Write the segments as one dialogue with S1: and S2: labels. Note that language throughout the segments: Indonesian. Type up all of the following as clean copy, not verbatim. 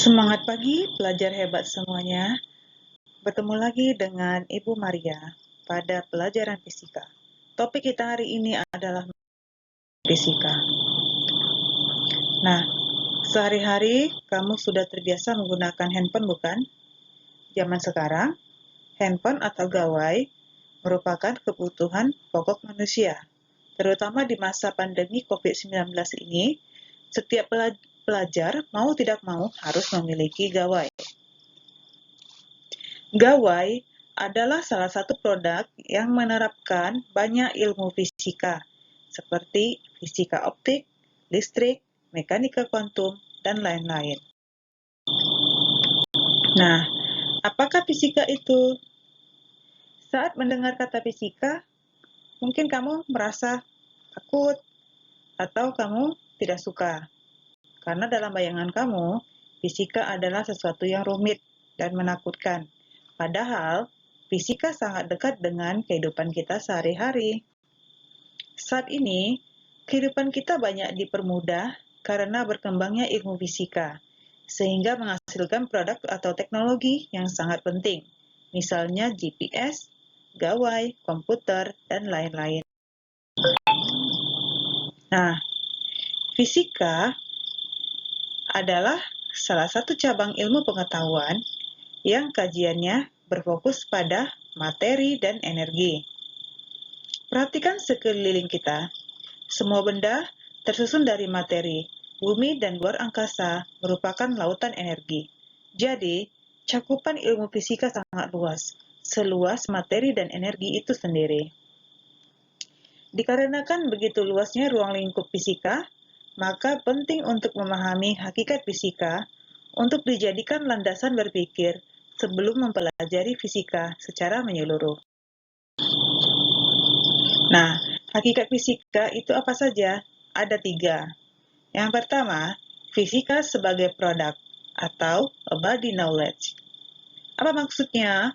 S1: Semangat pagi, pelajar hebat semuanya. Bertemu lagi dengan Ibu Maria pada pelajaran fisika. Topik kita hari ini adalah fisika. Nah, sehari-hari kamu sudah terbiasa menggunakan handphone, bukan? Zaman sekarang, handphone atau gawai merupakan kebutuhan pokok manusia. Terutama di masa pandemi COVID-19 ini, setiap pelajar mau tidak mau harus memiliki gawai. Gawai adalah salah satu produk yang menerapkan banyak ilmu fisika, seperti fisika optik, listrik, mekanika kuantum, dan lain-lain. Nah, apakah fisika itu? Saat mendengar kata fisika, mungkin kamu merasa takut atau kamu tidak suka. Karena dalam bayangan kamu, fisika adalah sesuatu yang rumit dan menakutkan. Padahal, fisika sangat dekat dengan kehidupan kita sehari-hari. Saat ini, kehidupan kita banyak dipermudah karena berkembangnya ilmu fisika, sehingga menghasilkan produk atau teknologi yang sangat penting, misalnya GPS, gawai, komputer, dan lain-lain. Nah, fisika adalah salah satu cabang ilmu pengetahuan yang kajiannya berfokus pada materi dan energi. Perhatikan sekeliling kita. Semua benda tersusun dari materi. Bumi dan luar angkasa merupakan lautan energi. Jadi, cakupan ilmu fisika sangat luas, seluas materi dan energi itu sendiri. Dikarenakan begitu luasnya ruang lingkup fisika, maka penting untuk memahami hakikat fisika untuk dijadikan landasan berpikir sebelum mempelajari fisika secara menyeluruh. Nah, hakikat fisika itu apa saja? Ada 3. Yang pertama, fisika sebagai produk atau body knowledge. Apa maksudnya?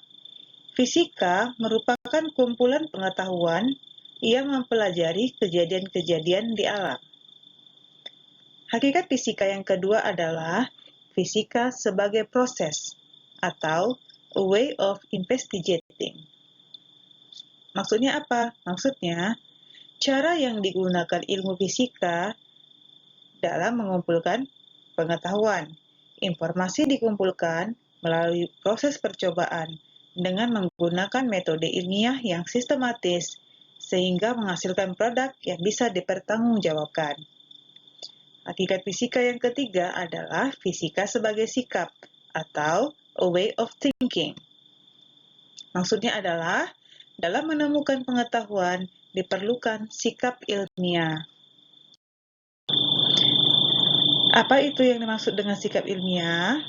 S1: Fisika merupakan kumpulan pengetahuan yang mempelajari kejadian-kejadian di alam. Hakikat fisika yang kedua adalah fisika sebagai proses atau a way of investigating. Maksudnya apa? Maksudnya, cara yang digunakan ilmu fisika dalam mengumpulkan pengetahuan. Informasi dikumpulkan melalui proses percobaan dengan menggunakan metode ilmiah yang sistematis, sehingga menghasilkan produk yang bisa dipertanggungjawabkan. Hakikat fisika yang ketiga adalah fisika sebagai sikap atau a way of thinking. Maksudnya adalah, dalam menemukan pengetahuan diperlukan sikap ilmiah. Apa itu yang dimaksud dengan sikap ilmiah?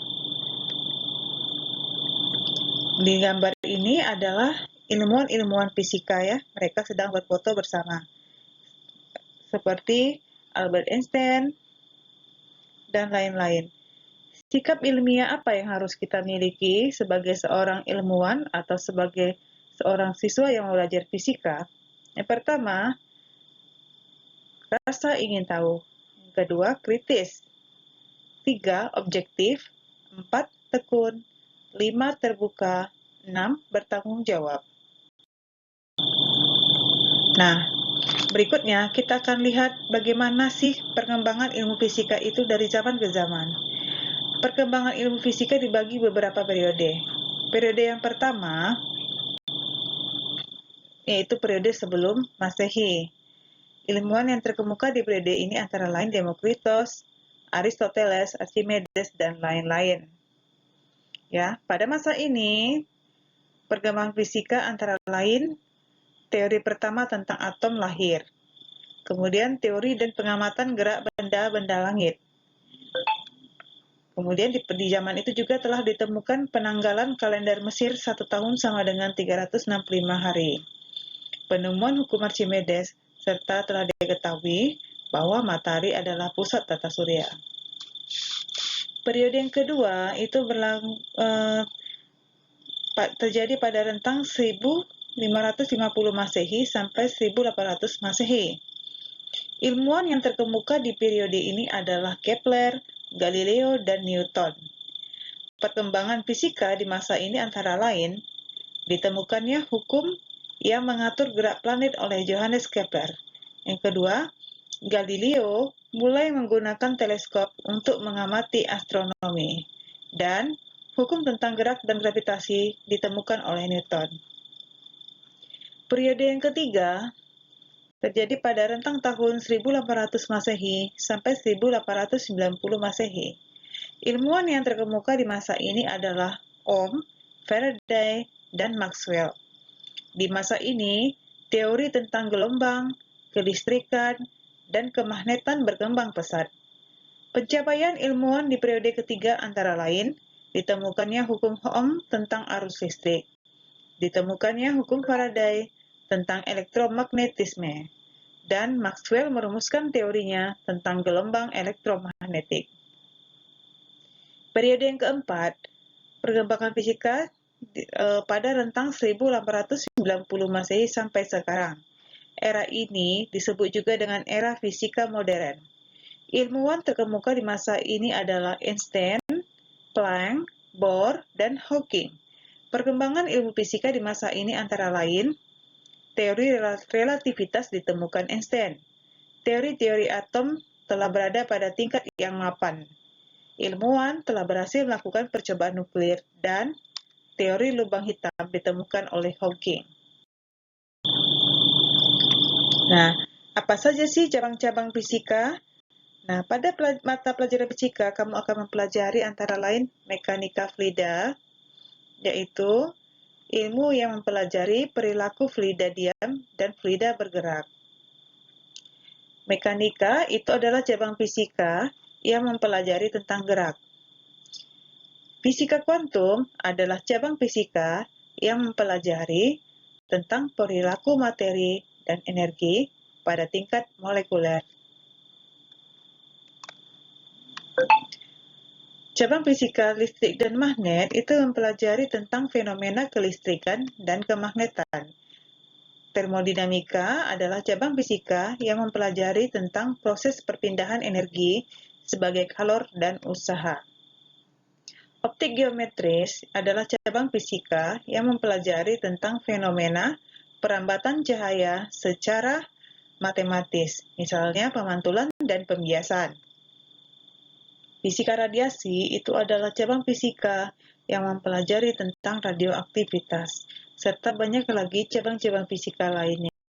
S1: Di gambar ini adalah ilmuwan-ilmuwan fisika ya, mereka sedang berfoto bersama. Seperti Albert Einstein dan lain-lain. Sikap ilmiah apa yang harus kita miliki sebagai seorang ilmuwan atau sebagai seorang siswa yang belajar fisika? Yang pertama, rasa ingin tahu. Yang kedua, kritis. 3, objektif. 4, tekun. 5, terbuka. 6, bertanggung jawab. Nah, berikutnya kita akan lihat bagaimana sih perkembangan ilmu fisika itu dari zaman ke zaman. Perkembangan ilmu fisika dibagi beberapa periode. Periode yang pertama yaitu periode sebelum Masehi. Ilmuwan yang terkemuka di periode ini antara lain Demokritos, Aristoteles, Archimedes, dan lain-lain. Ya, pada masa ini perkembangan fisika antara lain teori pertama tentang atom lahir. Kemudian teori dan pengamatan gerak benda-benda langit. Kemudian di zaman itu juga telah ditemukan penanggalan kalender Mesir 1 tahun sama dengan 365 hari. Penemuan hukum Archimedes, serta telah diketahui bahwa matahari adalah pusat tata surya. Periode yang kedua itu terjadi pada rentang 1550 Masehi sampai 1800 Masehi. Ilmuwan yang terkemuka di periode ini adalah Kepler, Galileo, dan Newton. perkembangan fisika di masa ini antara lain, ditemukannya hukum yang mengatur gerak planet oleh Johannes Kepler. Yang kedua, Galileo mulai menggunakan teleskop untuk mengamati astronomi. Dan hukum tentang gerak dan gravitasi ditemukan oleh Newton. Periode yang ketiga terjadi pada rentang tahun 1800 Masehi sampai 1890 Masehi. Ilmuwan yang terkemuka di masa ini adalah Ohm, Faraday, dan Maxwell. Di masa ini, teori tentang gelombang, kelistrikan, dan kemagnetan berkembang pesat. Pencapaian ilmuwan di periode ketiga antara lain, ditemukannya hukum Ohm tentang arus listrik, ditemukannya hukum Faraday tentang elektromagnetisme, dan Maxwell merumuskan teorinya tentang gelombang elektromagnetik. Periode yang keempat, perkembangan fisika pada rentang 1890 Masehi sampai sekarang. Era ini disebut juga dengan era fisika modern. Ilmuwan terkemuka di masa ini adalah Einstein, Planck, Bohr, dan Hawking. Perkembangan ilmu fisika di masa ini antara lain, teori relativitas ditemukan Einstein. Teori-teori atom telah berada pada tingkat yang mapan. Ilmuwan telah berhasil melakukan percobaan nuklir dan teori lubang hitam ditemukan oleh Hawking. Nah, apa saja sih cabang-cabang fisika? Nah, pada mata pelajaran fisika, kamu akan mempelajari antara lain mekanika fluida, yaitu ilmu yang mempelajari perilaku fluida diam dan fluida bergerak. Mekanika itu adalah cabang fisika yang mempelajari tentang gerak. Fisika kuantum adalah cabang fisika yang mempelajari tentang perilaku materi dan energi pada tingkat molekuler. Cabang fisika listrik dan magnet itu mempelajari tentang fenomena kelistrikan dan kemagnetan. Termodinamika adalah cabang fisika yang mempelajari tentang proses perpindahan energi sebagai kalor dan usaha. Optik geometris adalah cabang fisika yang mempelajari tentang fenomena perambatan cahaya secara matematis, misalnya pemantulan dan pembiasan. Fisika radiasi itu adalah cabang fisika yang mempelajari tentang radioaktivitas, serta banyak lagi cabang-cabang fisika lainnya.